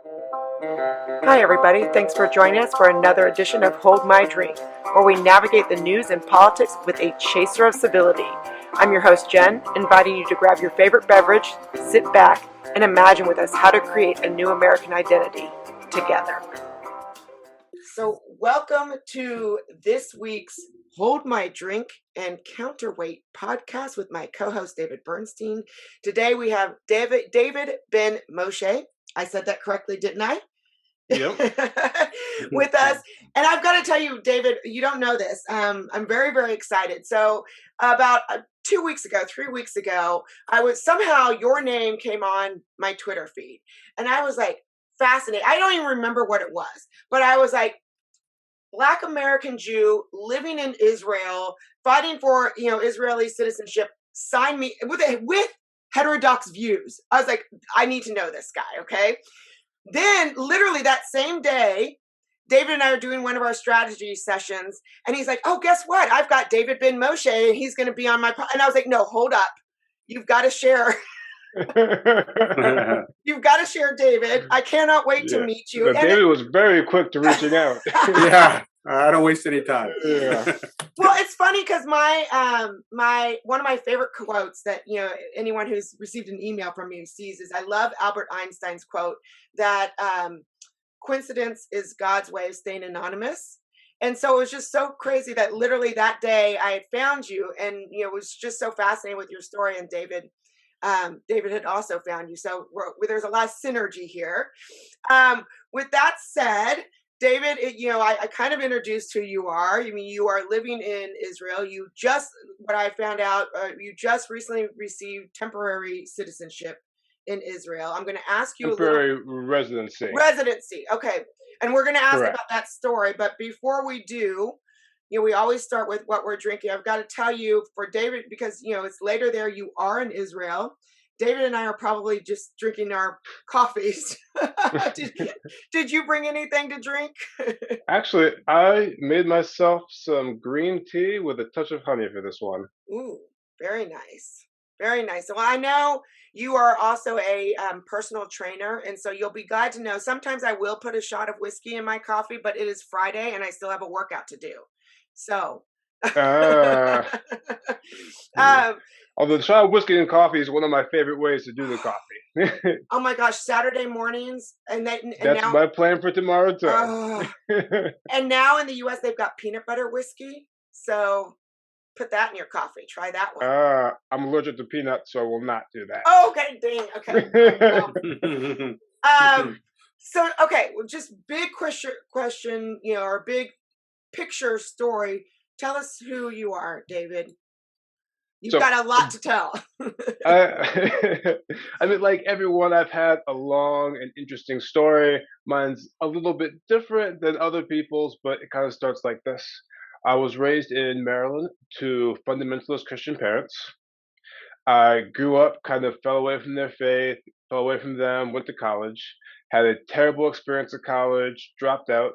Hi, everybody. Thanks for joining us for another edition of Hold My Drink, where we navigate the news and politics with a chaser of civility. I'm your host, Jen, inviting you to grab your favorite beverage, sit back, and imagine with us how to create a new American identity together. So, welcome to this week's Hold My Drink and Counterweight podcast with my co-host, David Bernstein. Today we have David Ben Moshe. I said that correctly, didn't I? Yep. With us. And I've got to tell you, David, you don't know this. I'm very, very excited. So about 3 weeks ago, somehow your name came on my Twitter feed. And I was like fascinated. I don't even remember what it was, but I was like, Black American Jew living in Israel, fighting for, Israeli citizenship, sign me with heterodox views. I was like, I need to know this guy. Okay. Then literally that same day, David and I are doing one of our strategy sessions, and he's like, oh, guess what? I've got David Ben Moshe, and he's going to be on my and I was like, no, hold up. You've got to share. You've got to share, David. I cannot wait to meet you. But David was very quick to reaching out. Yeah, I don't waste any time. Yeah. Well, it's funny because my one of my favorite quotes that anyone who's received an email from me sees is I love Albert Einstein's quote that coincidence is God's way of staying anonymous. And so it was just so crazy that literally that day I had found you, and was just so fascinated with your story. And David had also found you, so there's a lot of synergy here. With that said, David, I kind of introduced who you are. I mean, you are living in Israel. What I found out, you just recently received temporary citizenship in Israel. I'm going to ask you temporary residency. Okay. And we're going to ask Correct. about that story. But before we do, we always start with what we're drinking. I've got to tell you for David, because, it's later there, you are in Israel. David and I are probably just drinking our coffees. Did you bring anything to drink? Actually, I made myself some green tea with a touch of honey for this one. Ooh, very nice. Very nice. So I know you are also a personal trainer, and so you'll be glad to know sometimes I will put a shot of whiskey in my coffee, but it is Friday and I still have a workout to do. So although the shot of whiskey and coffee is one of my favorite ways to do the coffee. Oh my gosh, Saturday mornings, that's now, my plan for tomorrow too. And now in the US they've got peanut butter whiskey, so put that in your coffee. Try that one. I'm allergic to peanuts, so I will not do that. Oh, okay, dang. Okay. So okay, well, just big question, or big picture story. Tell us who you are, David. You've got a lot to tell. I mean, like everyone, I've had a long and interesting story. Mine's a little bit different than other people's, but it kind of starts like this. I was raised in Maryland to fundamentalist Christian parents. I grew up, kind of fell away from their faith, fell away from them, went to college, had a terrible experience at college, dropped out,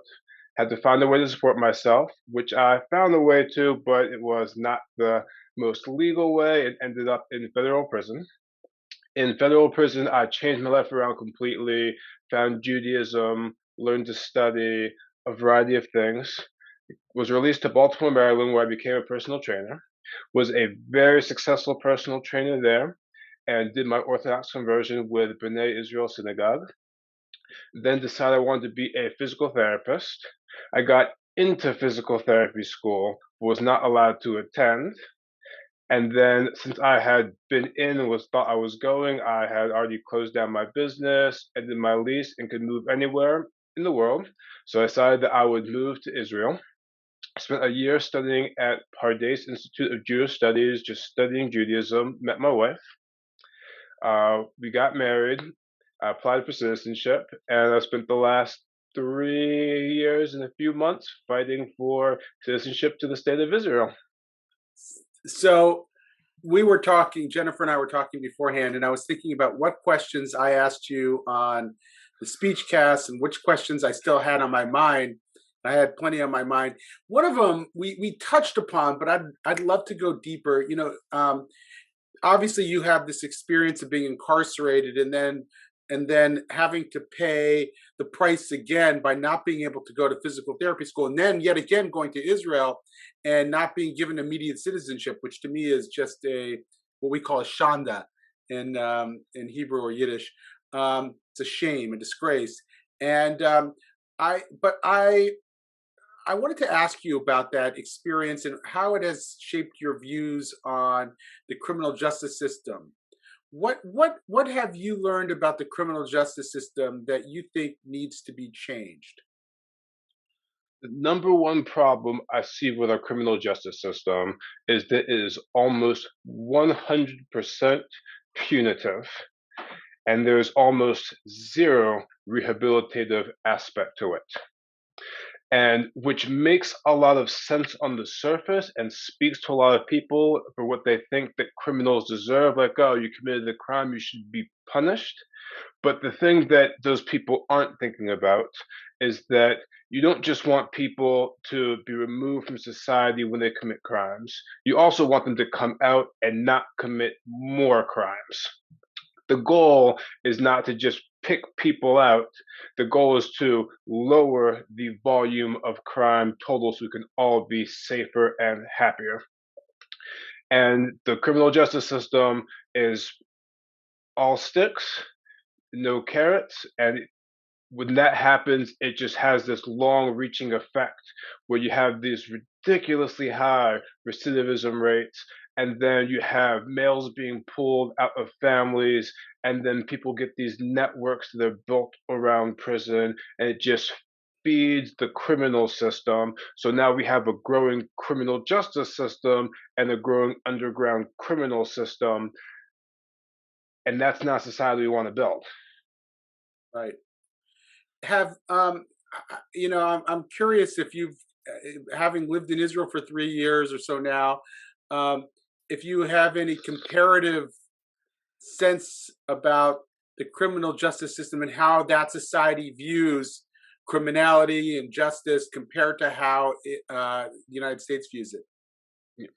had to find a way to support myself, which I found a way to, but it was not the most legal way. It ended up in federal prison. In federal prison, I changed my life around completely, found Judaism, learned to study a variety of things, was released to Baltimore, Maryland, where I became a personal trainer, was a very successful personal trainer there, and did my Orthodox conversion with B'nai Israel Synagogue. Then decided I wanted to be a physical therapist. I got into physical therapy school, but was not allowed to attend. And then since I had been in and thought I was going, I had already closed down my business, ended my lease, and could move anywhere in the world. So I decided that I would move to Israel. I spent a year studying at Pardes Institute of Jewish Studies, just studying Judaism, met my wife. We got married. I applied for citizenship, and I spent the last 3 years and a few months fighting for citizenship to the state of Israel. So we were talking, Jennifer and I were talking beforehand, and I was thinking about what questions I asked you on the speech cast and which questions I still had on my mind. I had plenty on my mind. One of them we touched upon, but I'd love to go deeper. Obviously you have this experience of being incarcerated and then and then having to pay the price again by not being able to go to physical therapy school, and then yet again going to Israel and not being given immediate citizenship, which to me is just what we call a shanda in Hebrew or Yiddish. It's a shame, a disgrace. And I wanted to ask you about that experience and how it has shaped your views on the criminal justice system. What have you learned about the criminal justice system that you think needs to be changed? The number one problem I see with our criminal justice system is that it is almost 100% punitive, and there's almost zero rehabilitative aspect to it. And which makes a lot of sense on the surface and speaks to a lot of people for what they think that criminals deserve. Like, oh, you committed a crime, you should be punished. But the thing that those people aren't thinking about is that you don't just want people to be removed from society when they commit crimes. You also want them to come out and not commit more crimes. The goal is not to just pick people out. The goal is to lower the volume of crime total so we can all be safer and happier. And the criminal justice system is all sticks, no carrots, and when that happens, it just has this long-reaching effect where you have these ridiculously high recidivism rates, and then you have males being pulled out of families, and then people get these networks that are built around prison, and it just feeds the criminal system. So now we have a growing criminal justice system and a growing underground criminal system, and that's not society we want to build. Right. Have I'm curious if you've, having lived in Israel for 3 years or so now, if you have any comparative sense about the criminal justice system and how that society views criminality and justice compared to how the United States views it.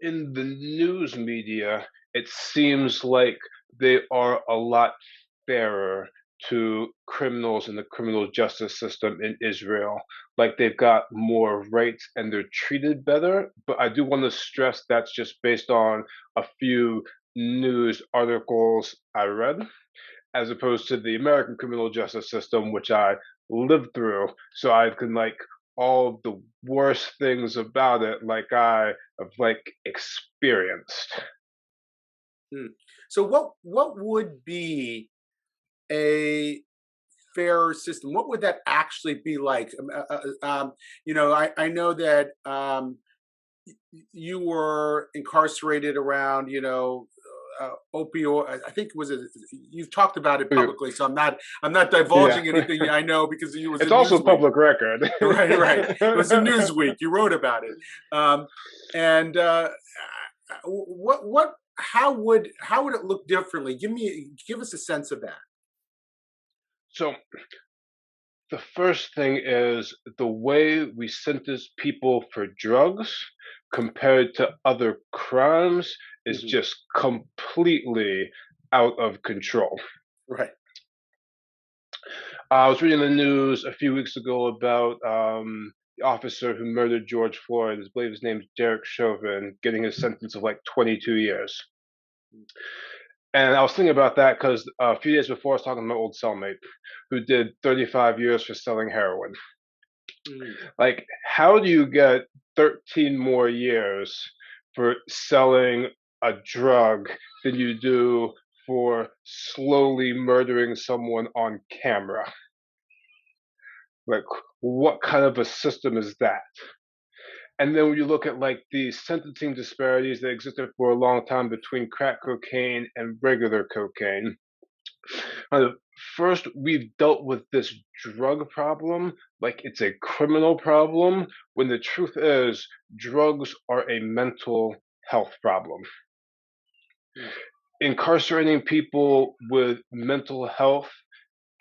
In the news media, it seems like they are a lot fairer to criminals in the criminal justice system in Israel. Like they've got more rights and they're treated better. But I do want to stress that's just based on a few news articles I read, as opposed to the American criminal justice system, which I lived through. So I can like all of the worst things about it, like I have like experienced. Hmm. So what would be a fair system? What would that actually be like? I know that you were incarcerated around, opioid. I think it was you've talked about it publicly, so I'm not divulging Yeah. anything I know because you was It's in also Newsweek. public record. Right. It was in Newsweek. You wrote about it, and what? How would it look differently? Give us a sense of that. So the first thing is the way we sentence people for drugs compared to other crimes is Hmm. just completely out of control. Right. I was reading the news a few weeks ago about the officer who murdered George Floyd. I believe his name's Derek Chauvin, getting his sentence of like 22 years. And I was thinking about that because a few days before I was talking to my old cellmate who did 35 years for selling heroin. Mm. Like, how do you get 13 more years for selling a drug than you do for slowly murdering someone on camera? Like, what kind of a system is that? And then when you look at like the sentencing disparities that existed for a long time between crack cocaine and regular cocaine, first we've dealt with this drug problem like it's a criminal problem, when the truth is drugs are a mental health problem. Incarcerating people with mental health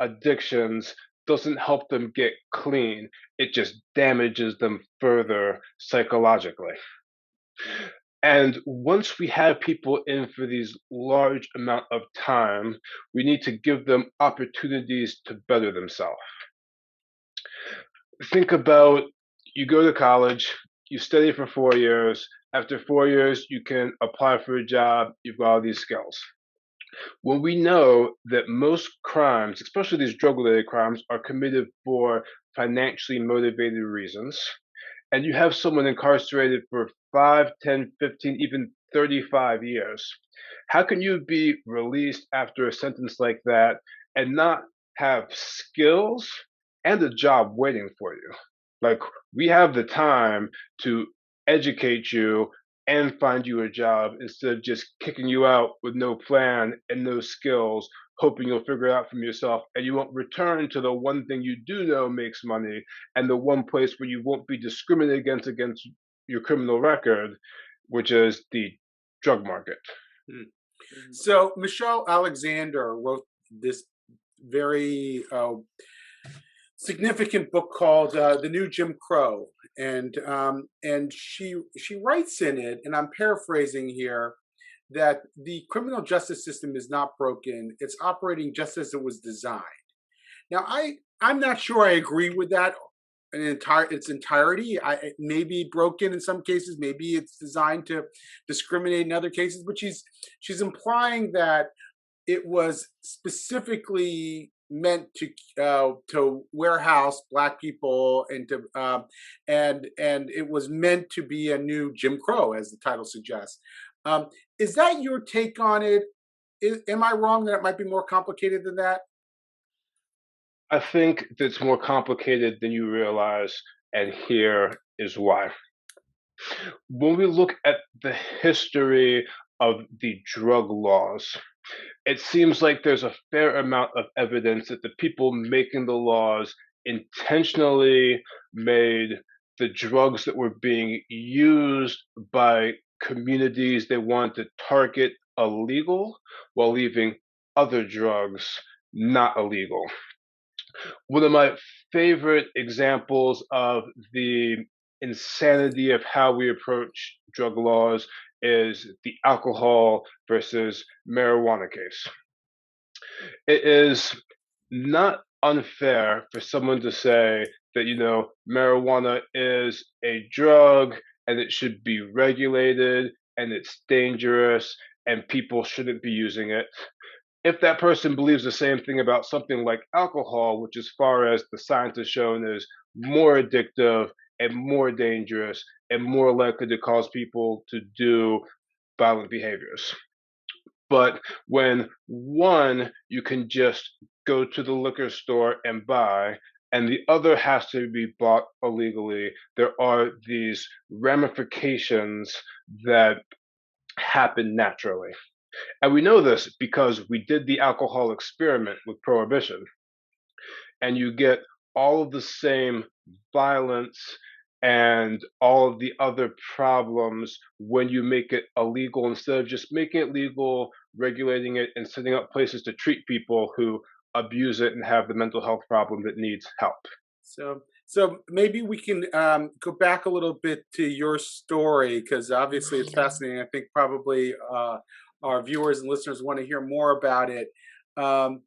addictions doesn't help them get clean. It just damages them further psychologically. And once we have people in for these large amount of time, we need to give them opportunities to better themselves. Think about, you go to college, you study for 4 years. After 4 years, you can apply for a job. You've got all these skills. Well, we know that most crimes, especially these drug-related crimes, are committed for financially motivated reasons. And you have someone incarcerated for 5, 10, 15, even 35 years. How can you be released after a sentence like that and not have skills and a job waiting for you? Like, we have the time to educate you and find you a job instead of just kicking you out with no plan and no skills, hoping you'll figure it out from yourself and you won't return to the one thing you do know makes money and the one place where you won't be discriminated against your criminal record, which is the drug market. Mm. So Michelle Alexander wrote this very significant book called "The New Jim Crow," and she writes in it, and I'm paraphrasing here, that the criminal justice system is not broken; it's operating just as it was designed. Now, I'm not sure I agree with that in its entirety. It may be broken in some cases, maybe it's designed to discriminate in other cases, but she's implying that it was specifically meant to warehouse Black people and to and it was meant to be a new Jim Crow, as the title suggests. Is that your take on it? Am I wrong that it might be more complicated than that? I think that's more complicated than you realize, and here is why. When we look at the history of the drug laws, it seems like there's a fair amount of evidence that the people making the laws intentionally made the drugs that were being used by communities they wanted to target illegal while leaving other drugs not illegal. One of my favorite examples of the insanity of how we approach drug laws is the alcohol versus marijuana case. It is not unfair for someone to say that, marijuana is a drug and it should be regulated and it's dangerous and people shouldn't be using it. If that person believes the same thing about something like alcohol, which as far as the science has shown is more addictive and more dangerous and more likely to cause people to do violent behaviors. But when one you can just go to the liquor store and buy, and the other has to be bought illegally, there are these ramifications that happen naturally. And we know this because we did the alcohol experiment with prohibition. And you get all of the same violence and all of the other problems when you make it illegal instead of just making it legal, regulating it, and setting up places to treat people who abuse it and have the mental health problem that needs help. So maybe we can go back a little bit to your story, because obviously it's fascinating. I think probably our viewers and listeners want to hear more about it. How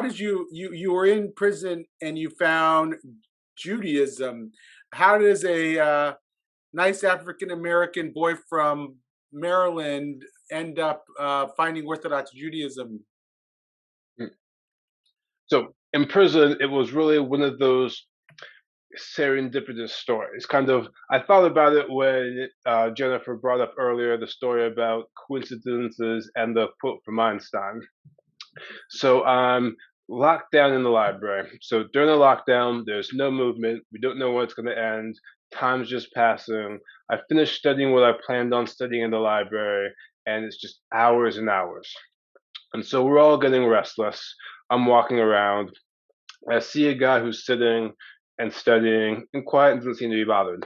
did you were in prison and you found Judaism? How does a nice African American boy from Maryland end up finding Orthodox Judaism? So in prison, it was really one of those serendipitous stories. Kind of, I thought about it when Jennifer brought up earlier the story about coincidences and the quote from Einstein. So I'm locked down in the library. So during the lockdown, there's no movement. We don't know when it's going to end. Time's just passing. I finished studying what I planned on studying in the library, and it's just hours and hours. And so we're all getting restless. I'm walking around. I see a guy who's sitting and studying and quiet and doesn't seem to be bothered.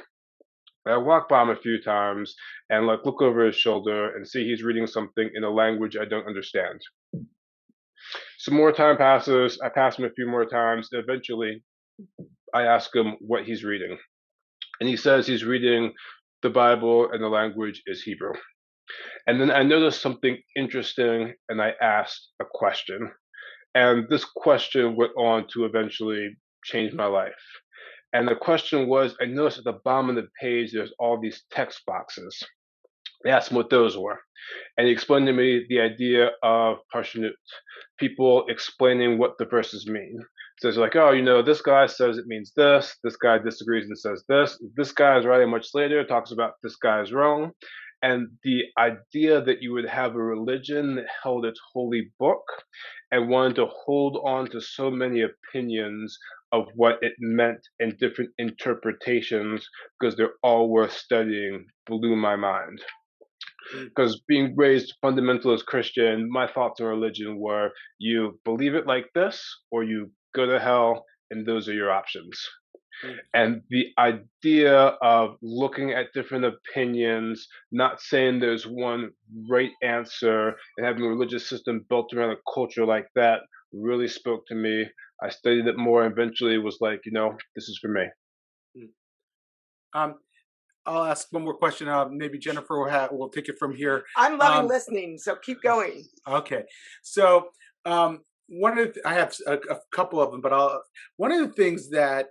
I walk by him a few times and look over his shoulder and see he's reading something in a language I don't understand. Some more time passes. I pass him a few more times. Eventually, I ask him what he's reading. And he says he's reading the Bible and the language is Hebrew. And then I noticed something interesting and I asked a question. And this question went on to eventually change my life. And the question was, I noticed at the bottom of the page, there's all these text boxes. I asked him what those were. And he explained to me the idea of parshanut, people explaining what the verses mean. So it's like, oh, this guy says it means this guy disagrees and says this guy is writing much later, talks about this guy is wrong. And the idea that you would have a religion that held its holy book and wanted to hold on to so many opinions of what it meant in different interpretations because they're all worth studying blew my mind. Because being raised fundamentalist Christian, my thoughts on religion were you believe it like this or you go to hell, and those are your options. And the idea of looking at different opinions, not saying there's one right answer, and having a religious system built around a culture like that really spoke to me. I studied it more and eventually was like, this is for me. I'll ask one more question. Maybe Jennifer will take it from here. I'm loving listening, so keep going. Okay. So I have a couple of them, but one of the things that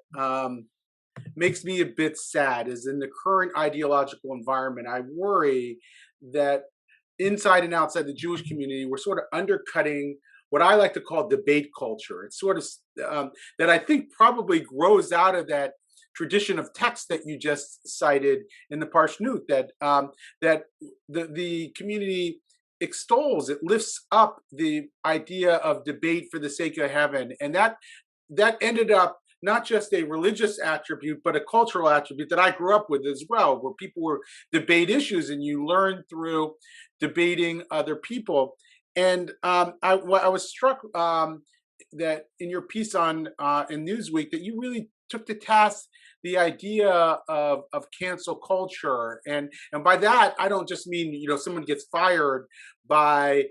makes me a bit sad is in the current ideological environment, I worry that inside and outside the Jewish community, we're sort of undercutting what I like to call debate culture. It's sort of that I think probably grows out of that tradition of text that you just cited in the Parshnut, that the community extols, it lifts up the idea of debate for the sake of heaven, and that ended up not just a religious attribute, but a cultural attribute that I grew up with as well, where people were debate issues, and you learn through debating other people. And I was struck that in your piece in Newsweek that you really took to task the idea of cancel culture, and by that I don't just mean someone gets fired by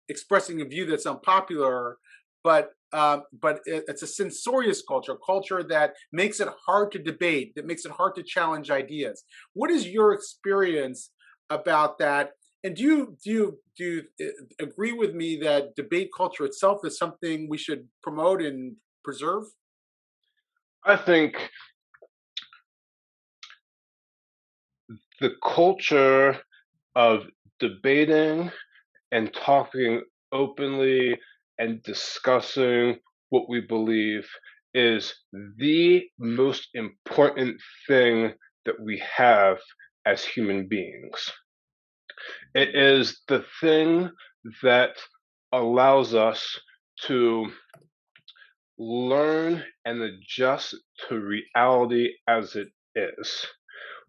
expressing a view that's unpopular, but it's a censorious culture that makes it hard to debate, that makes it hard to challenge ideas. What is your experience about that? And do you agree with me that debate culture itself is something we should promote and preserve? I think the culture of debating and talking openly and discussing what we believe is the most important thing that we have as human beings. It is the thing that allows us to learn and adjust to reality as it is.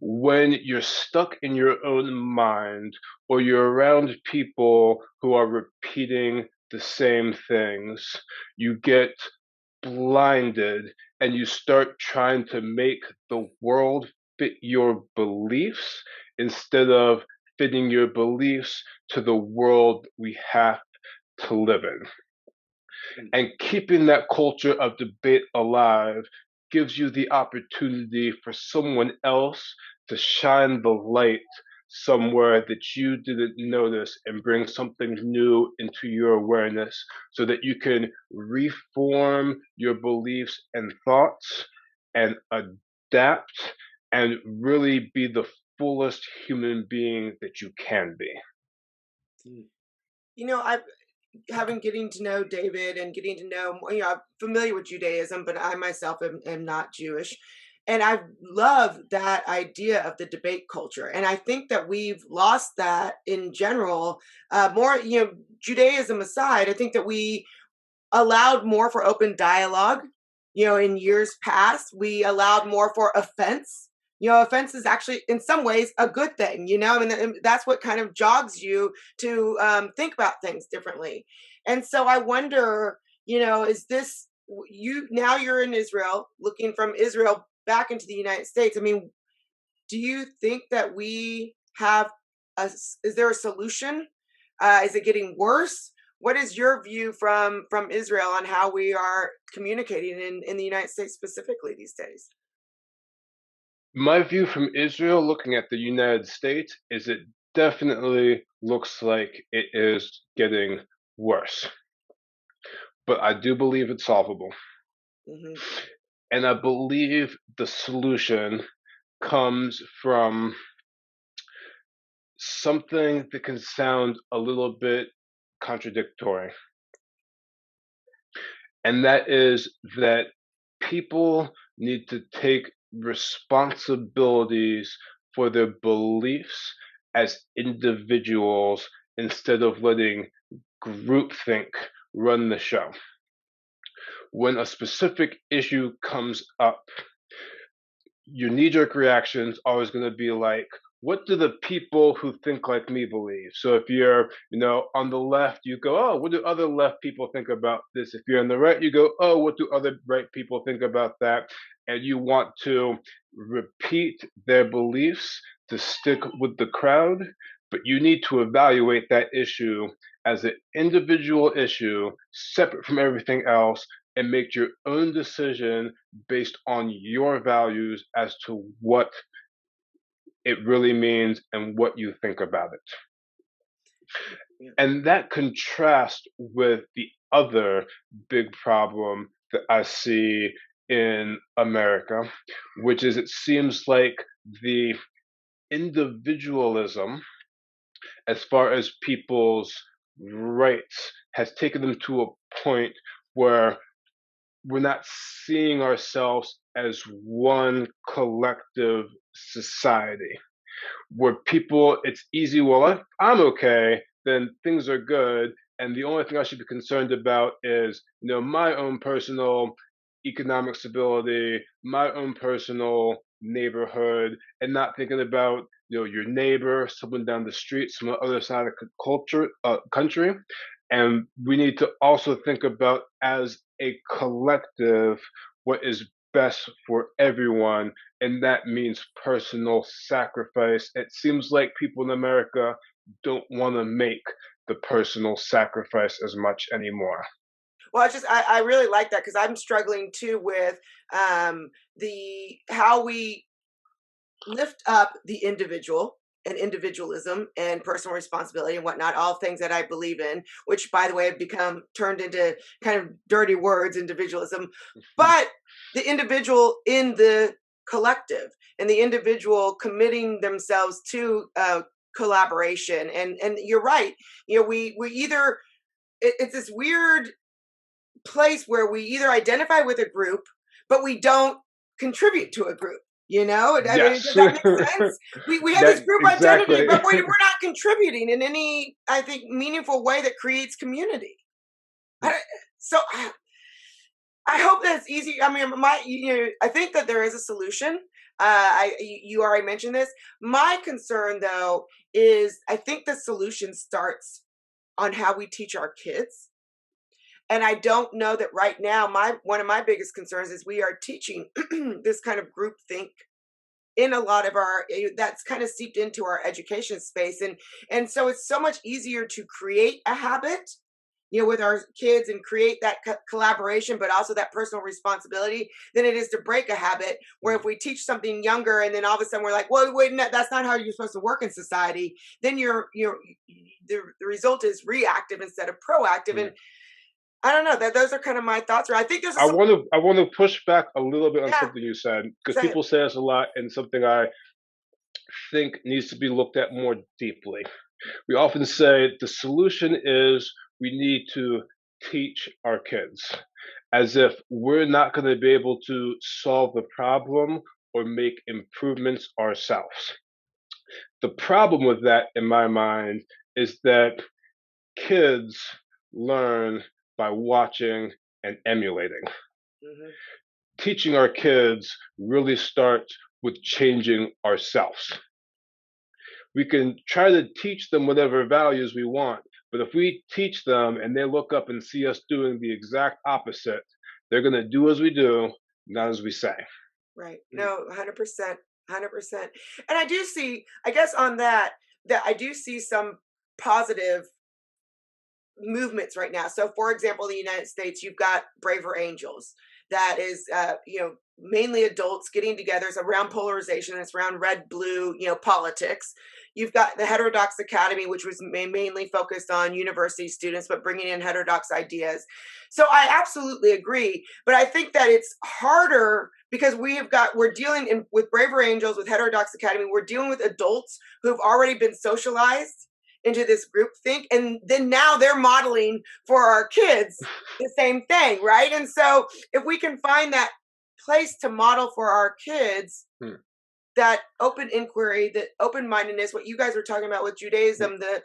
When you're stuck in your own mind or you're around people who are repeating the same things, you get blinded and you start trying to make the world fit your beliefs instead of fitting your beliefs to the world we have to live in. And keeping that culture of debate alive gives you the opportunity for someone else to shine the light somewhere that you didn't notice and bring something new into your awareness so that you can reform your beliefs and thoughts and adapt and really be the fullest human being that you can be. I've getting to know David and getting to know, I'm familiar with Judaism, but I myself am not Jewish. And I love that idea of the debate culture. And I think that we've lost that in general. More, Judaism aside, I think that we allowed more for open dialogue. In years past, we allowed more for offense. Offense is actually in some ways a good thing, that's what kind of jogs you to think about things differently. And so I wonder, is this, now you're in Israel, looking from Israel back into the United States. I mean, do you think that we have is there a solution? Is it getting worse? What is your view from Israel on how we are communicating in the United States specifically these days? My view from Israel looking at the United States is it definitely looks like it is getting worse. But I do believe it's solvable. Hmm. And I believe the solution comes from something that can sound a little bit contradictory. And that is that people need to take responsibilities for their beliefs as individuals instead of letting groupthink run the show. When a specific issue comes up, your knee-jerk reaction is always going to be like, what do the people who think like me believe? So if you're, on the left, you go, oh, what do other left people think about this? If you're on the right, you go, oh, what do other right people think about that? And you want to repeat their beliefs to stick with the crowd, but you need to evaluate that issue as an individual issue, separate from everything else, and make your own decision based on your values as to what it really means and what you think about it. Yeah. And that contrasts with the other big problem that I see in America, which is it seems like the individualism, as far as people's rights, has taken them to a point where we're not seeing ourselves as one collective society where people, it's easy, well, if I'm okay, then things are good. And the only thing I should be concerned about is, my own personal economic stability, my own personal neighborhood, and not thinking about, your neighbor, someone down the street, some other side of the country. And we need to also think about as a collective what is best for everyone, and that means personal sacrifice. It seems like people in America don't want to make the personal sacrifice as much anymore. Well, I really like that because I'm struggling too with the how we lift up the individual and individualism and personal responsibility and whatnot, all things that I believe in, which by the way have become turned into kind of dirty words, individualism, but the individual in the collective and the individual committing themselves to collaboration. And you're right, we either it's this weird place where we either identify with a group, but we don't contribute to a group. I mean, Yes, does that make sense? We have this that group identity, exactly. but we're not contributing in any, I think, meaningful way that creates community. So I hope that's easy. I mean, I think that there is a solution. You already mentioned this. My concern, though, is I think the solution starts on how we teach our kids. And I don't know that right now, one of my biggest concerns is we are teaching this kind of group think in a lot of that's kind of seeped into our education space. And so it's so much easier to create a habit, with our kids and create that collaboration, but also that personal responsibility than it is to break a habit where if we teach something younger and then all of a sudden we're like, well, wait, no, that's not how you're supposed to work in society. Then the result is reactive instead of proactive. And I don't know, that those are kind of my thoughts. Or I think there's a I want to push back a little bit on yeah, something you said because say it. people say this a lot, and something I think needs to be looked at more deeply. We often say the solution is we need to teach our kids, as if we're not going to be able to solve the problem or make improvements ourselves. The problem with that, in my mind, is that kids learn by watching and emulating. Mhm. Teaching our kids really starts with changing ourselves. We can try to teach them whatever values we want, but if we teach them and they look up and see us doing the exact opposite, they're going to do as we do, not as we say. Right. No, 100%. 100%. And I do see, I guess on that I do see some positive movements right now. So, for example, in the United States, you've got Braver Angels. That is, mainly adults getting together. It's around polarization. It's around red, blue, politics. You've got the Heterodox Academy, which was mainly focused on university students, but bringing in heterodox ideas. So I absolutely agree. But I think that it's harder because we're dealing with Braver Angels, with Heterodox Academy. We're dealing with adults who've already been socialized into this groupthink, and then now they're modeling for our kids the same thing, right? And so if we can find that place to model for our kids, that open inquiry, that open-mindedness, what you guys were talking about with Judaism, the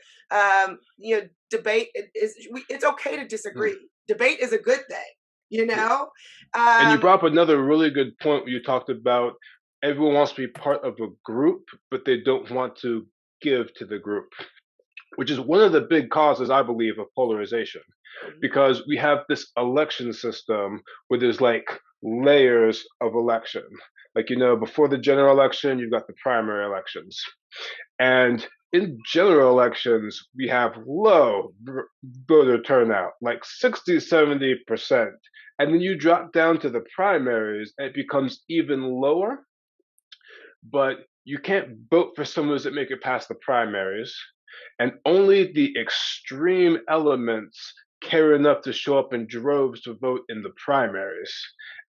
debate it's okay to disagree. Debate is a good thing, And you brought up another really good point where you talked about everyone wants to be part of a group, but they don't want to give to the group, which is one of the big causes, I believe, of polarization. Because we have this election system where there's like layers of election. Like, before the general election, you've got the primary elections. And in general elections, we have low voter turnout, like 60, 70%. And then you drop down to the primaries, and it becomes even lower. But you can't vote for someone who doesn't make it past the primaries. And only the extreme elements care enough to show up in droves to vote in the primaries.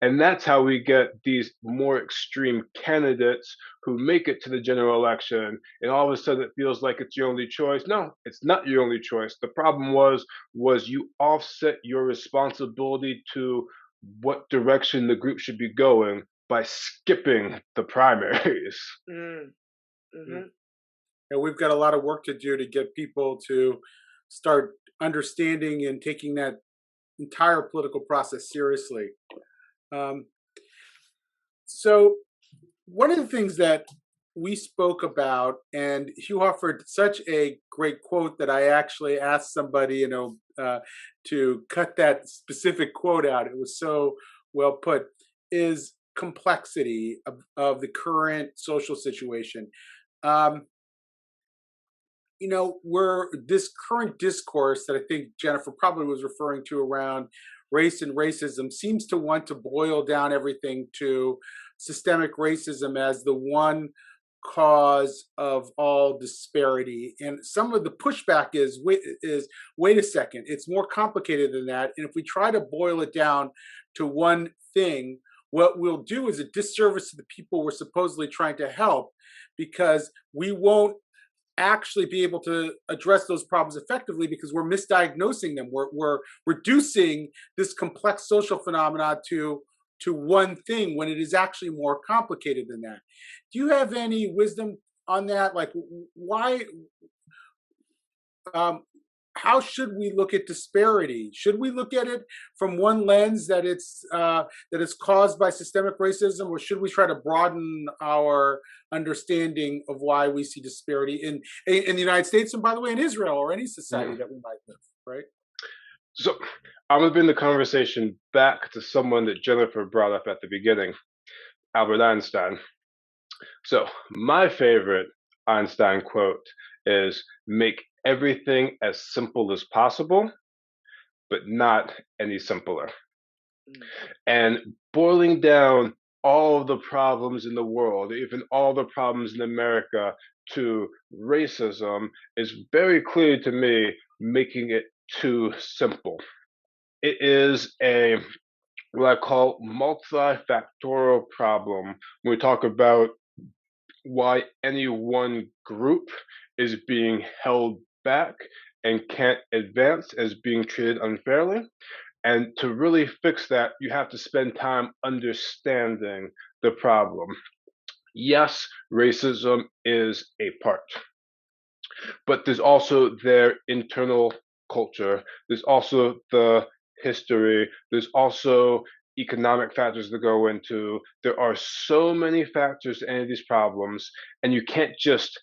And that's how we get these more extreme candidates who make it to the general election, and all of a sudden it feels like it's your only choice. No, it's not your only choice. The problem was you offset your responsibility to what direction the group should be going by skipping the primaries. And we've got a lot of work to do to get people to start understanding and taking that entire political process seriously. So one of the things that we spoke about, and you offered such a great quote that I actually asked somebody, to cut that specific quote out. It was so well put, is complexity of the current social situation. We're this current discourse that I think Jennifer probably was referring to around race and racism seems to want to boil down everything to systemic racism as the one cause of all disparity. And some of the pushback is wait a second, it's more complicated than that. And if we try to boil it down to one thing, what we'll do is a disservice to the people we're supposedly trying to help, because we won't actually be able to address those problems effectively because we're misdiagnosing them. We're reducing this complex social phenomena to one thing when it is actually more complicated than that. Do you have any wisdom on that? Like, why? How should we look at disparity? Should we look at it from one lens that it's caused by systemic racism, or should we try to broaden our understanding of why we see disparity in the United States, and by the way, in Israel or any society that we might live, right? So I'm going to bring the conversation back to someone that Jennifer brought up at the beginning, Albert Einstein. So my favorite Einstein quote is, make everything as simple as possible, but not any simpler. And boiling down all of the problems in the world, even all the problems in America, to racism is very clear to me making it too simple. It is what I call multifactorial problem when we talk about why any one group is being held back and can't advance, as being treated unfairly. And to really fix that, you have to spend time understanding the problem. Yes, racism is a part, but there's also their internal culture. There's also the history. There's also economic factors to go into. There are so many factors to any of these problems, and you can't just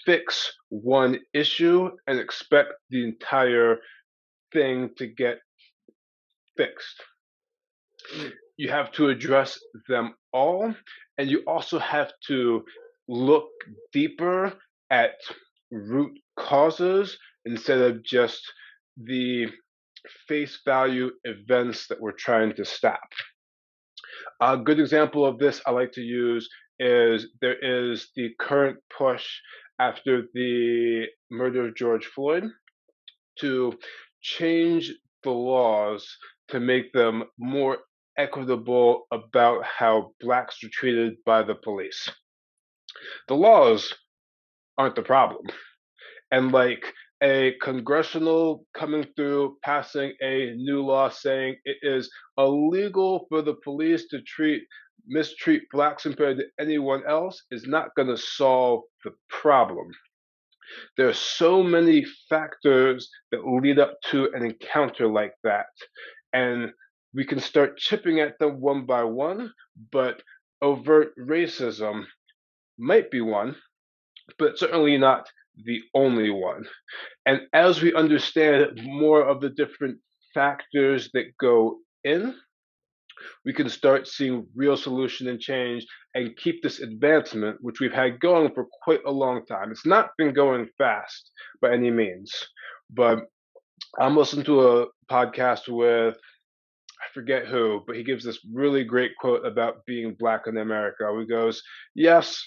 fix one issue and expect the entire thing to get fixed. You have to address them all, and you also have to look deeper at root causes instead of just the face value events that we're trying to stop. A good example of this I like to use is there is the current push after the murder of George Floyd to change the laws to make them more equitable about how blacks are treated by the police. The laws aren't the problem. And like a congressional coming through passing a new law saying it is illegal for the police to mistreat blacks compared to anyone else is not going to solve the problem. There are so many factors that lead up to an encounter like that. And we can start chipping at them one by one, but overt racism might be one, but certainly not the only one. And as we understand more of the different factors that go in, we can start seeing real solution and change and keep this advancement, which we've had going for quite a long time. It's not been going fast by any means, but I'm listening to a podcast with, I forget who, but he gives this really great quote about being black in America. He goes, yes,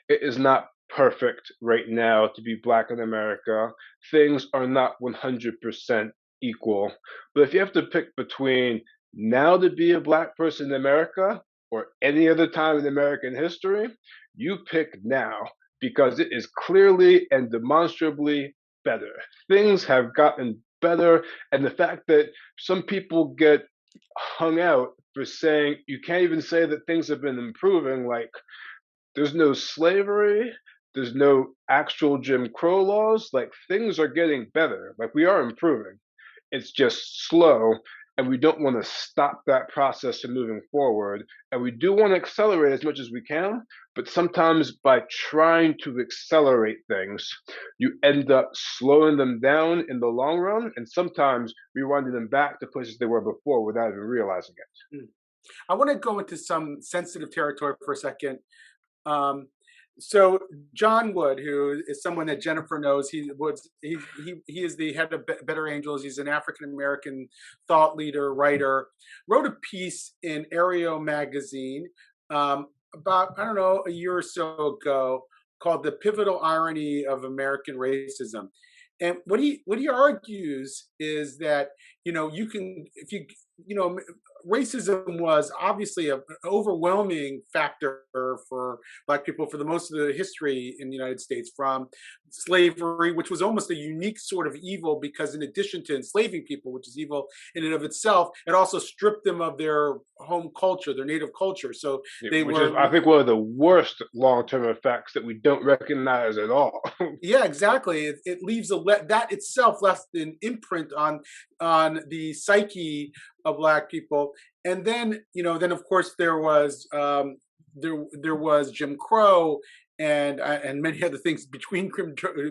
it is not perfect right now to be black in America. Things are not 100% equal. But if you have to pick between now to be a black person in America or any other time in American history, you pick now because it is clearly and demonstrably better. Things have gotten better, and the fact that some people get hung out for saying you can't even say that things have been improving, like there's no slavery, there's no actual Jim Crow laws, like things are getting better, like we are improving. It's just slow, and we don't want to stop that process from moving forward. And we do want to accelerate as much as we can, but sometimes by trying to accelerate things, you end up slowing them down in the long run, and sometimes rewinding them back to places they were before without even realizing it. I want to go into some sensitive territory for a second. So John Wood, who is someone that Jennifer knows, he is the head of Better Angels. He's an African American thought leader, writer. Wrote a piece in Aereo magazine about, I don't know, a year or so ago, called "The Pivotal Irony of American Racism." And what he argues is that, you can, if you racism was obviously an overwhelming factor for Black people for the most of the history in the United States, from slavery, which was almost a unique sort of evil, because in addition to enslaving people, which is evil in and of itself, it also stripped them of their home culture, their native culture. So they which were, is, I think, one of the worst long-term effects that we don't recognize at all. yeah, exactly. It leaves that itself left an imprint on the psyche of Black people. And then, then of course there was Jim Crow and many other things between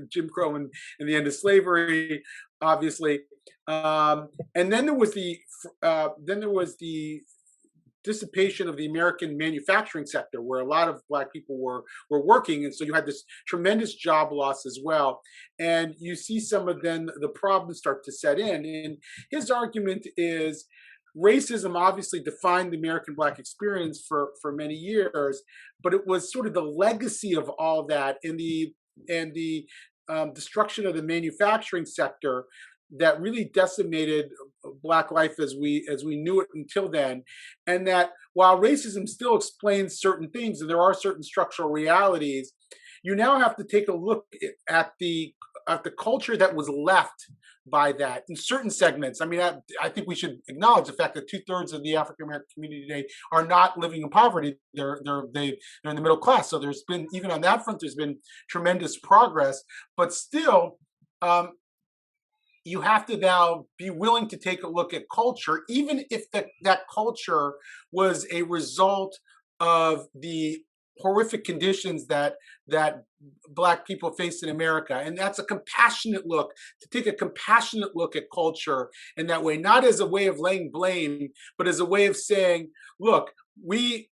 Jim Crow and the end of slavery, obviously. And then there was the dissipation of the American manufacturing sector, where a lot of Black people were working, and so you had this tremendous job loss as well. And you see some of then the problems start to set in. And his argument is racism obviously defined the American Black experience for many years, but it was sort of the legacy of all that and the destruction of the manufacturing sector that really decimated Black life as we knew it until then. And that while racism still explains certain things, and there are certain structural realities, you now have to take a look at the culture that was left by that in certain segments. I mean, I think we should acknowledge the fact that 2/3 of the African American community today are not living in poverty. They're in the middle class. So there's been, even on that front, there's been tremendous progress. But still, you have to now be willing to take a look at culture, even if that culture was a result of the horrific conditions that Black people face in America. And that's a compassionate look, to take a compassionate look at culture in that way, not as a way of laying blame, but as a way of saying, look, we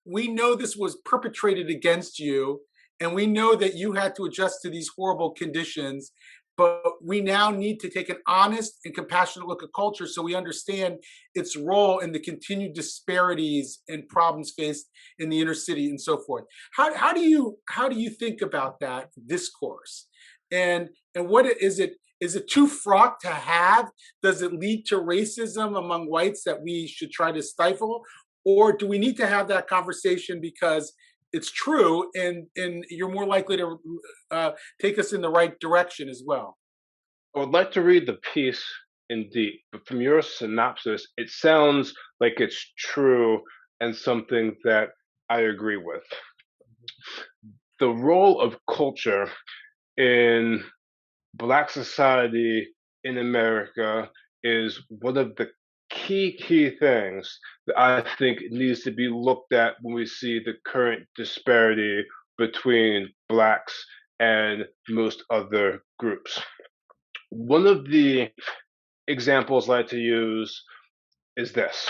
know this was perpetrated against you, and we know that you had to adjust to these horrible conditions. but we now need to take an honest and compassionate look at culture so we understand its role in the continued disparities and problems faced in the inner city and so forth. How do you think about that discourse? And what is it? Is it too fraught to have? Does it lead to racism among whites that we should try to stifle? Or do we need to have that conversation because it's true and you're more likely to take us in the right direction as well? I would like to read the piece in deep, but from your synopsis, it sounds like it's true and something that I agree with. The role of culture in Black society in America is one of the key things that I think needs to be looked at when we see the current disparity between Blacks and most other groups. One of the examples I like to use is this.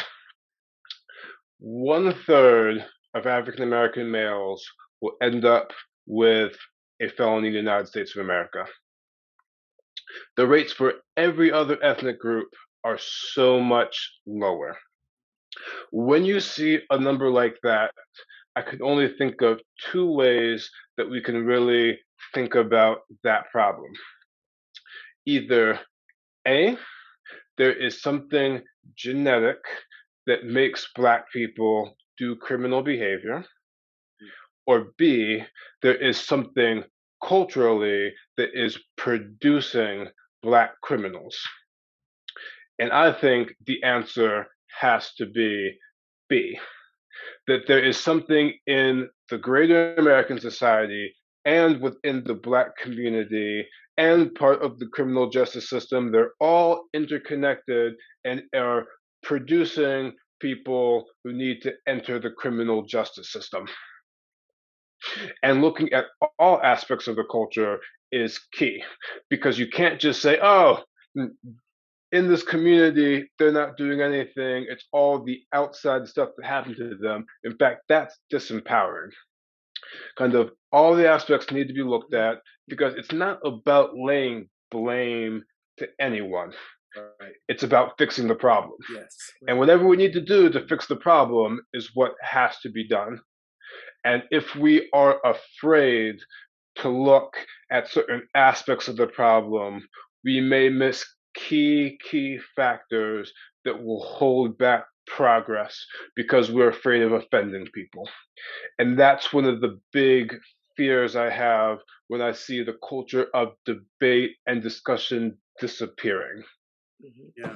1/3 of African American males will end up with a felony in the United States of America. The rates for every other ethnic group are so much lower. When you see a number like that, I can only think of two ways that we can really think about that problem. Either A, there is something genetic that makes Black people do criminal behavior, or B, there is something culturally that is producing Black criminals. And I think the answer has to be B, that there is something in the greater American society and within the Black community and part of the criminal justice system. They're all interconnected and are producing people who need to enter the criminal justice system. And looking at all aspects of the culture is key, because you can't just say, oh, in this community, they're not doing anything. It's all the outside stuff that happened to them. In fact, that's disempowering. Kind of all the aspects need to be looked at, because it's not about laying blame to anyone. Right. It's about fixing the problem. Yes. And whatever we need to do to fix the problem is what has to be done. And if we are afraid to look at certain aspects of the problem, we may miss key factors that will hold back progress because we're afraid of offending people. And that's one of the big fears I have when I see the culture of debate and discussion disappearing. Yeah.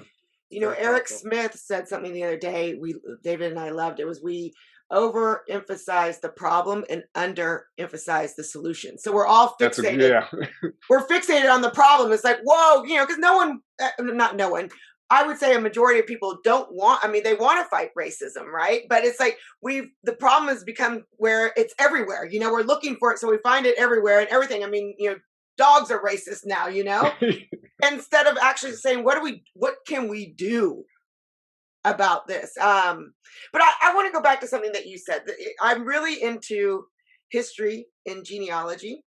You know, Very Eric powerful. Smith said something the other day. David and I loved it. Was we overemphasize the problem and underemphasize the solution. So we're all fixated. We're fixated on the problem. It's like, whoa, you know, because not no one. I would say a majority of people don't want. I mean, they want to fight racism, right? But it's like the problem has become where it's everywhere. You know, we're looking for it, so we find it everywhere and everything. I mean, you know, dogs are racist now. You know. Instead of actually saying, what can we do about this? But I want to go back to something that you said. I'm really into history and genealogy.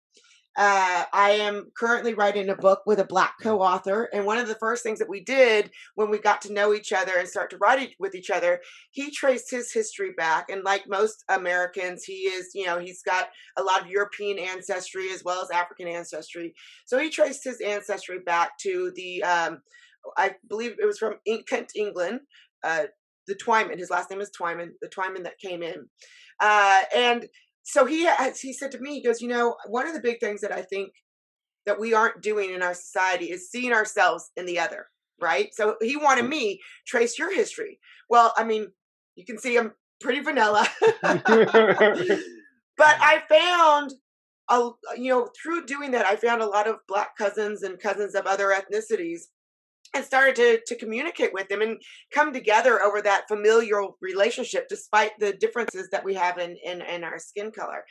I am currently writing a book with a Black co-author, and one of the first things that we did when we got to know each other and start to write with each other, he traced his history back. And like most Americans, he is, you know, he's got a lot of European ancestry as well as African ancestry. So he traced his ancestry back to the, I believe it was from Kent, England, the Twyman. His last name is Twyman, the Twyman that came in, and so he said to me, he goes, you know, one of the big things that I think that we aren't doing in our society is seeing ourselves in the other, right? So he wanted me trace your history. Well, I mean, you can see I'm pretty vanilla, but I found, you know, through doing that, I found a lot of Black cousins and cousins of other ethnicities, and started to communicate with them and come together over that familial relationship, despite the differences that we have in our skin color.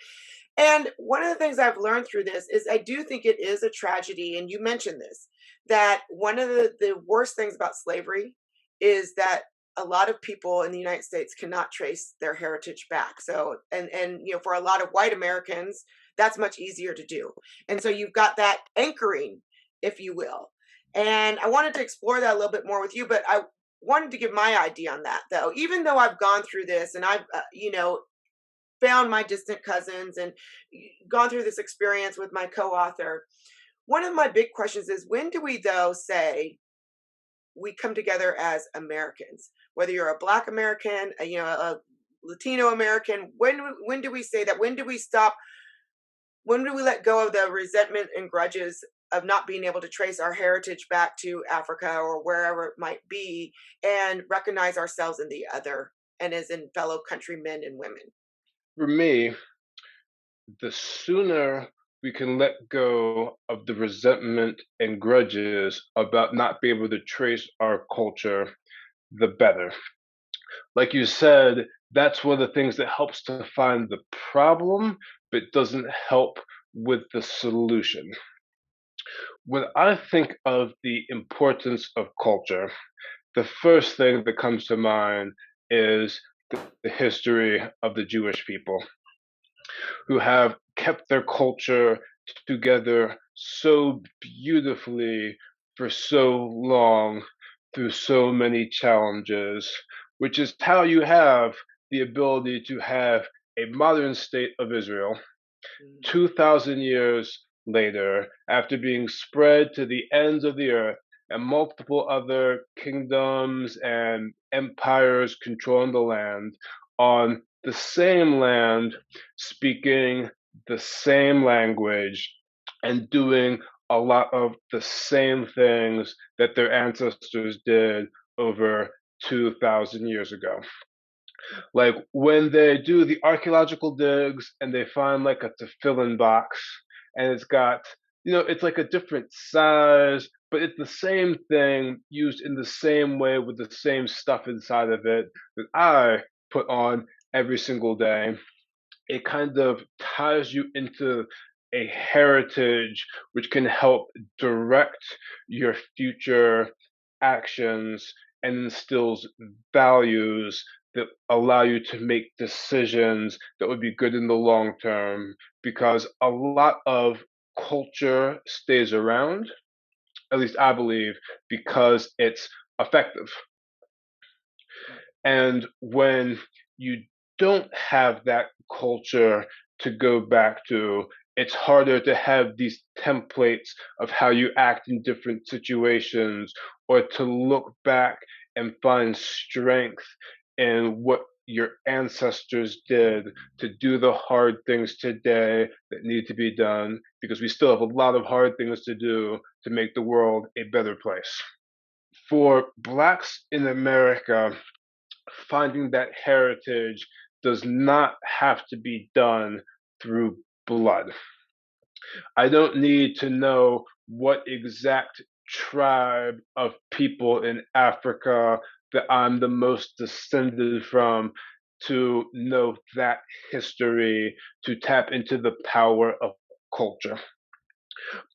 And one of the things I've learned through this is I do think it is a tragedy, and you mentioned this, that one of the worst things about slavery is that a lot of people in the United States cannot trace their heritage back. So, and you know, for a lot of white Americans, that's much easier to do. And so you've got that anchoring if you will. And I wanted to explore that a little bit more with you, but I wanted to give my idea on that, though. Even though I've gone through this and I've, found my distant cousins and gone through this experience with my co-author, one of my big questions is, when do we, though, say we come together as Americans? Whether you're a Black American, a Latino American, when do we say that? When do we stop? When do we let go of the resentment and grudges of not being able to trace our heritage back to Africa or wherever it might be, and recognize ourselves in the other and as in fellow countrymen and women? For me, the sooner we can let go of the resentment and grudges about not being able to trace our culture, the better. Like you said, that's one of the things that helps to find the problem, but doesn't help with the solution. When I think of the importance of culture, the first thing that comes to mind is the history of the Jewish people, who have kept their culture together so beautifully for so long through so many challenges, which is how you have the ability to have a modern state of Israel Mm. 2,000 years later, after being spread to the ends of the earth and multiple other kingdoms and empires controlling the land, on the same land, speaking the same language and doing a lot of the same things that their ancestors did over 2,000 years ago. Like when they do the archaeological digs and they find like a tefillin box and it's got, it's like a different size, but it's the same thing used in the same way with the same stuff inside of it that I put on every single day. It kind of ties you into a heritage which can help direct your future actions and instills values that allow you to make decisions that would be good in the long term, because a lot of culture stays around, at least I believe, because it's effective. And when you don't have that culture to go back to, it's harder to have these templates of how you act in different situations, or to look back and find strength in what your ancestors did to do the hard things today that need to be done, because we still have a lot of hard things to do to make the world a better place. For Blacks in America, finding that heritage does not have to be done through blood. I don't need to know what exact tribe of people in Africa that I'm the most descended from to know that history, to tap into the power of culture.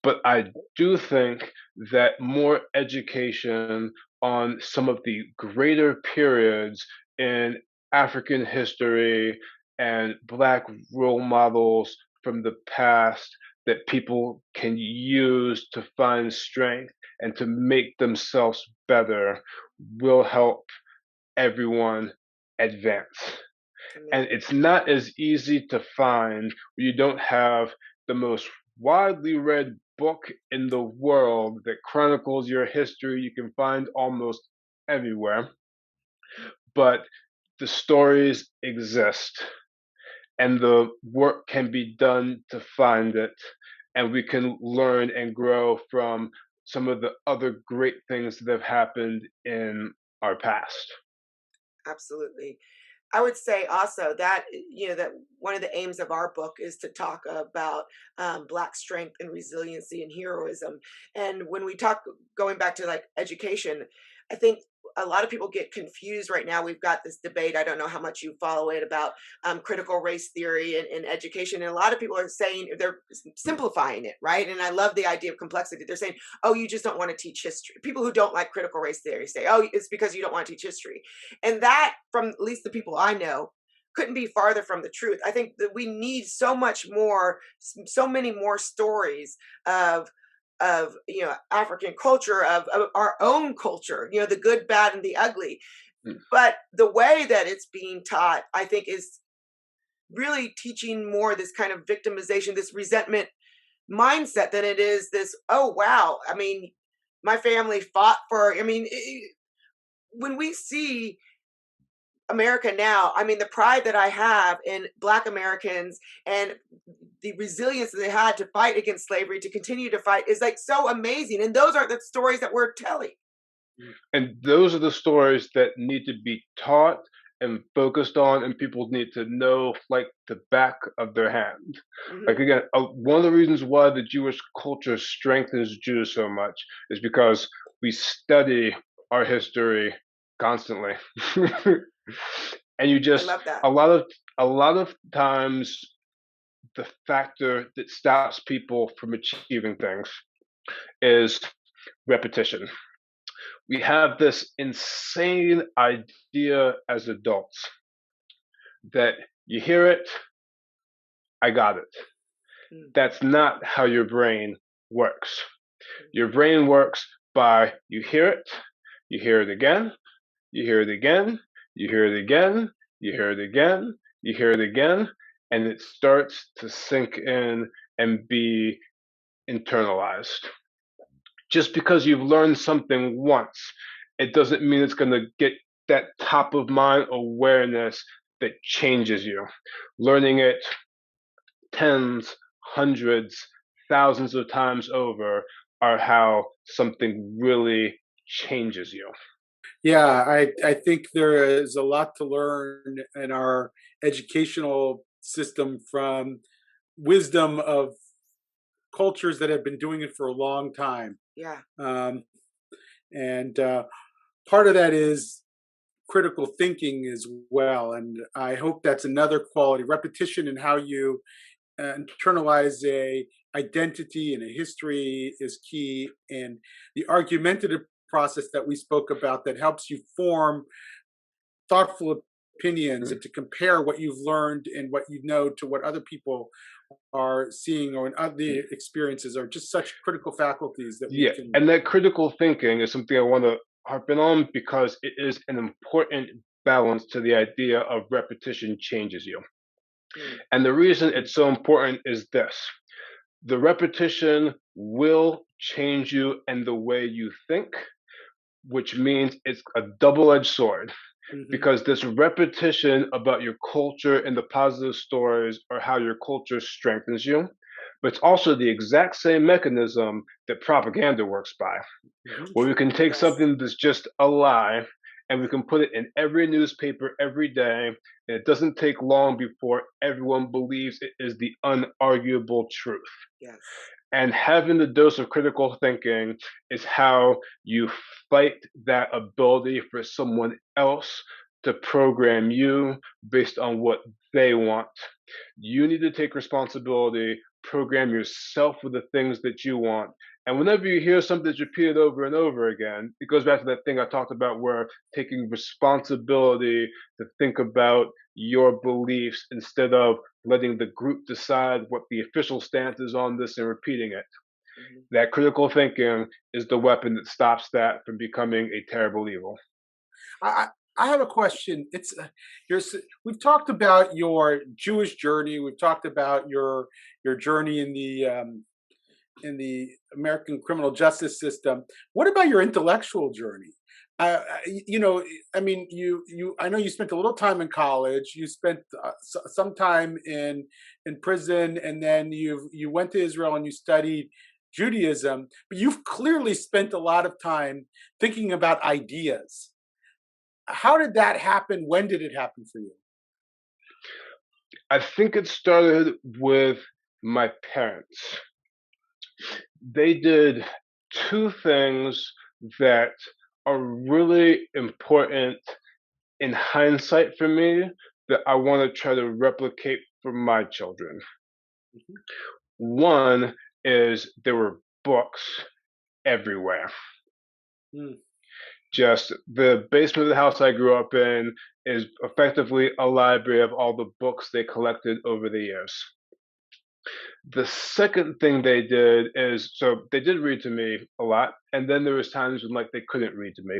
But I do think that more education on some of the greater periods in African history and Black role models from the past that people can use to find strength and to make themselves better will help everyone advance. And Amazing. it's not as easy to find when you don't have the most widely read book in the world that chronicles your history. You can find almost everywhere, but the stories exist and the work can be done to find it. And we can learn and grow from some of the other great things that have happened in our past. Absolutely. I would say also that that one of the aims of our book is to talk about Black strength and resiliency and heroism. And when we talk, going back to like education, I think a lot of people get confused right now. We've got this debate. I don't know how much you follow it about critical race theory in education, and a lot of people are saying they're simplifying it, right? And I love the idea of complexity. They're saying, "Oh, you just don't want to teach history." People who don't like critical race theory say, "Oh, it's because you don't want to teach history." And that, from at least the people I know, couldn't be farther from the truth. I think that we need so much more, so many more stories of African culture, of our own culture, the good, bad, and the ugly. Mm. But the way that it's being taught, I think, is really teaching more this kind of victimization, this resentment mindset than it is this, oh, wow. I mean, my family fought for, when we see America now, I mean, the pride that I have in Black Americans and the resilience that they had to fight against slavery, to continue to fight, is like so amazing. And those are the stories that we're telling. And those are the stories that need to be taught and focused on, and people need to know like the back of their hand. Mhm. Like again, one of the reasons why the Jewish culture strengthens Jews so much is because we study our history constantly. And you I just love that. a lot of times the factor that stops people from achieving things is repetition. We have this insane idea as adults that you hear it, I got it. Mm. That's not how your brain works. Your brain works by you hear it again, you hear it again, you hear it again, you hear it again, you hear it again, and it starts to sink in and be internalized. Just because you've learned something once, it doesn't mean it's going to get that top of mind awareness that changes you. Learning it tens, hundreds, thousands of times over are how something really changes you. Yeah, I think there is a lot to learn in our educational system from wisdom of cultures that have been doing it for a long time. Yeah. And part of that is critical thinking as well. And I hope that's another quality. Repetition in how you internalize a identity and a history is key. And the argumentative process that we spoke about that helps you form thoughtful opinions and to compare what you've learned and what you know to what other people are seeing or in other experiences are just such critical faculties that we Yeah, can. and that critical thinking is something I want to harp in on because it is an important balance to the idea of repetition changes you. Mm. And the reason it's so important is this: the repetition will change you and the way you think, which means it's a double-edged sword. Mhm. Because this repetition about your culture and the positive stories are how your culture strengthens you. But it's also the exact same mechanism that propaganda works by, where we can take Yes. something that's just a lie and we can put it in every newspaper every day, and it doesn't take long before everyone believes it is the unarguable truth. Yes. And having the dose of critical thinking is how you fight that ability for someone else to program you based on what they want. You need to take responsibility, program yourself with the things that you want. And whenever you hear something that's repeated over and over again, it goes back to that thing I talked about where taking responsibility to think about your beliefs instead of letting the group decide what the official stance is on this and repeating it. Mhm. That critical thinking is the weapon that stops that from becoming a terrible evil. I have a question. It's we've talked about your Jewish journey. We've talked about your journey in the American criminal justice system. What about your intellectual journey? I mean, I know you spent a little time in college. You spent some time in prison, and then you went to Israel and you studied Judaism. But you've clearly spent a lot of time thinking about ideas. How did that happen? When did it happen for you? I think it started with my parents. They did two things that are really important in hindsight for me that I want to try to replicate for my children. Mhm. One is there were books everywhere. Mm. Just the basement of the house I grew up in is effectively a library of all the books they collected over the years. The second thing they did is, so they did read to me a lot, and then there was times when like they couldn't read to me.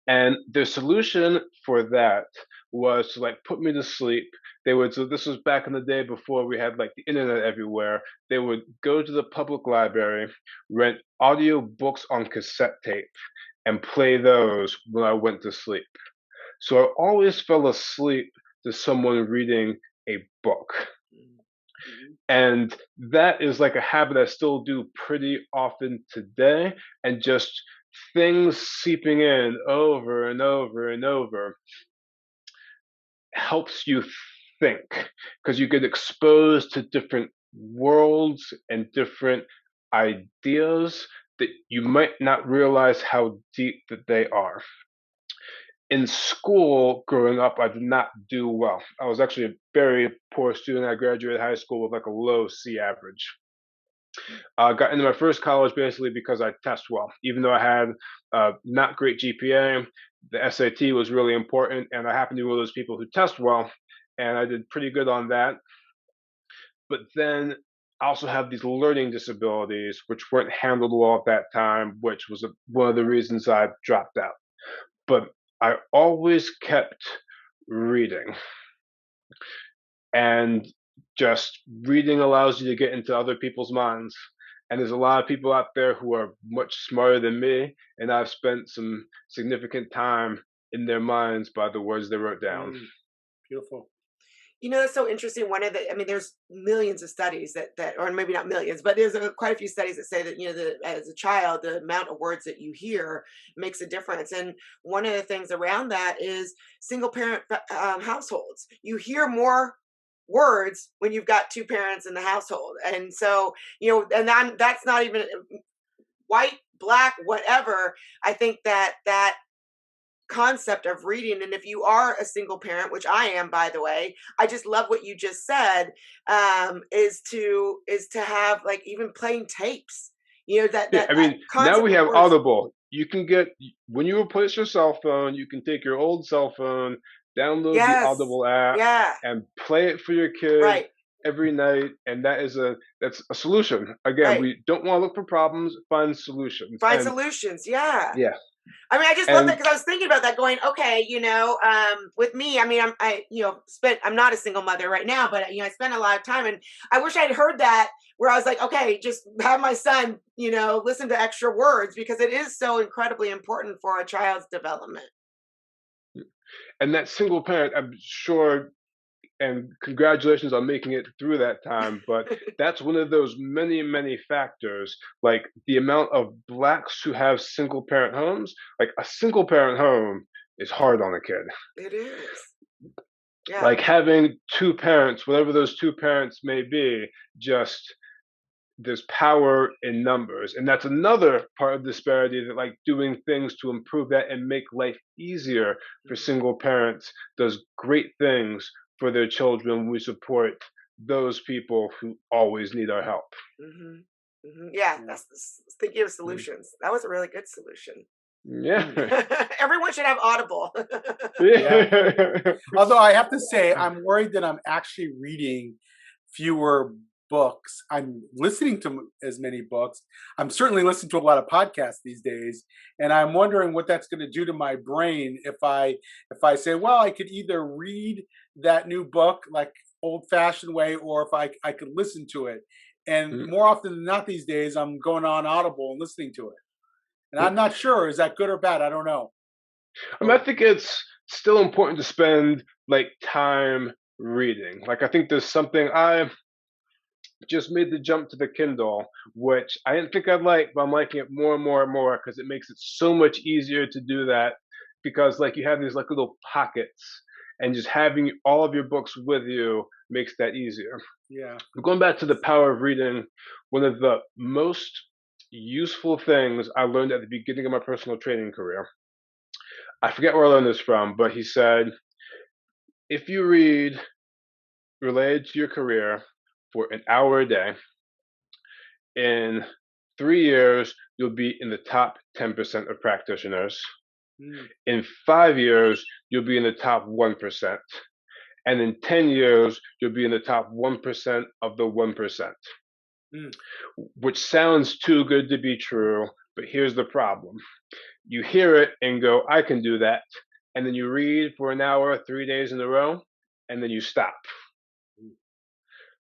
And the solution for that was to like put me to sleep. They would, so this was back in the day before we had like the internet everywhere. They would go to the public library, rent audio books on cassette tape, and play those when I went to sleep. So I always fell asleep to someone reading a book. And that is like a habit I still do pretty often today, and just things seeping in over and over and over helps you think, because you get exposed to different worlds and different ideas that you might not realize how deep that they are. In school, growing up, I did not do well. I was actually a very poor student. I graduated high school with like a low C average. Got into my first college basically because I test well. Even though I had not great GPA, the SAT was really important, and I happened to be one of those people who test well, and I did pretty good on that. But then I also have these learning disabilities, which weren't handled well at that time, which was one of the reasons I dropped out. But I always kept reading. And just reading allows you to get into other people's minds. And there's a lot of people out there who are much smarter than me, and I've spent some significant time in their minds by the words they wrote down. Beautiful. That's so interesting. I mean, there's millions of studies that, or maybe not millions, but there's quite a few studies that say that, as a child, the amount of words that you hear makes a difference. And one of the things around that is single parent households. You hear more words when you've got two parents in the household. And so, and that's not even white, black, whatever. I think that concept of reading, and if you are a single parent, which I am, by the way, I just love what you just said, is to have like even playing tapes, I mean, now we have Audible. You can get, when you replace your cell phone, you can take your old cell phone, download the Audible app, and play it for your kid every night, and that's a solution. Again, we don't want to look for problems, find solutions. Yeah. Yeah. I mean, I just love that, because I was thinking about that, going, okay, with me, I mean, I'm not a single mother right now, but I spent a lot of time, and I wish I'd heard that, where I was like, okay, just have my son, listen to extra words, because it is so incredibly important for a child's development. And that single parent, I'm sure, and congratulations on making it through that time, but that's one of those many, many factors, like the amount of Blacks who have single parent homes. Like a single parent home is hard on a kid. It is. Yeah. Like having two parents, whatever those two parents may be, just there's power in numbers. And that's another part of disparity, that like doing things to improve that and make life easier for single parents does great things for their children. We support those people who always need our help. Yeah, that's thinking of solutions. That was a really good solution. Yeah. Everyone should have Audible. Although I have to say, I'm worried that I'm actually reading fewer books. I'm listening to as many books. I'm certainly listening to a lot of podcasts these days, and I'm wondering what that's going to do to my brain if I say, well, I could either read that new book like old-fashioned way, or if I could listen to it. And more often than not these days, I'm going on Audible and listening to it. And I'm not sure, is that good or bad? I don't know. I mean, I think it's still important to spend like time reading. Like I think there's something, I just made the jump to the Kindle, which I didn't think I'd like, but I'm liking it more and more and more, because it makes it so much easier to do that, because like you have these like little pockets, and just having all of your books with you makes that easier. Yeah. But going back to the power of reading, one of the most useful things I learned at the beginning of my personal training career, I forget where I learned this from, but he said, if you read related to your career for an hour a day, in 3 years, you'll be in the top 10% of practitioners. In 5 years, you'll be in the top 1%. And in 10 years, you'll be in the top 1% of the 1%, which sounds too good to be true. But here's the problem. You hear it and go, I can do that. And then you read for an hour, 3 days in a row, and then you stop.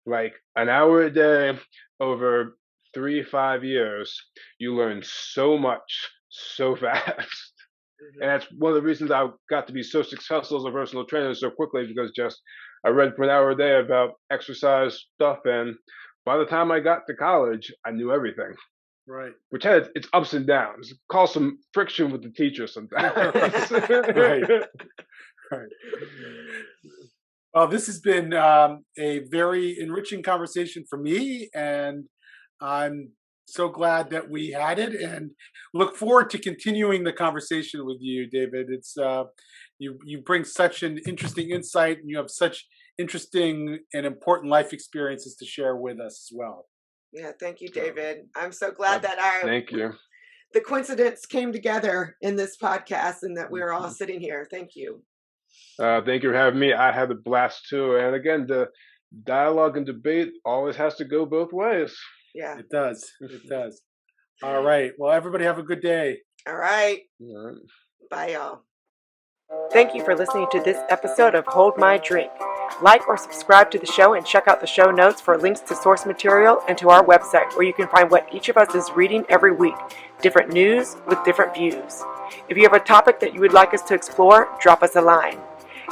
Like an hour a day over 3-5 years, you learn so much so fast. And that's one of the reasons I got to be so successful as a personal trainer so quickly, because just I read for an hour a day about exercise stuff, and by the time I got to college, I knew everything. Right. Which had its ups and downs. Caused some friction with the teacher sometimes. Right. Right. Well, this has been a very enriching conversation for me, and I'm so glad that we had it, and look forward to continuing the conversation with you, David. It's you bring such an interesting insight, and you have such interesting and important life experiences to share with us as well. Yeah, thank you, David. I'm so glad that thank you. The coincidence came together in this podcast, and that we're all sitting here. Thank you. Thank you for having me. I had a blast too. And again, the dialogue and debate always has to go both ways. Yeah, it does. It does. All right. Well, everybody have a good day. All right. All right. Bye, y'all. Thank you for listening to this episode of Hold My Drink. Like or subscribe to the show, and check out the show notes for links to source material and to our website, where you can find what each of us is reading every week, different news with different views. If you have a topic that you would like us to explore, drop us a line.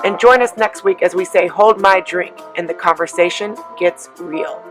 And join us next week as we say, hold my drink, and the conversation gets real.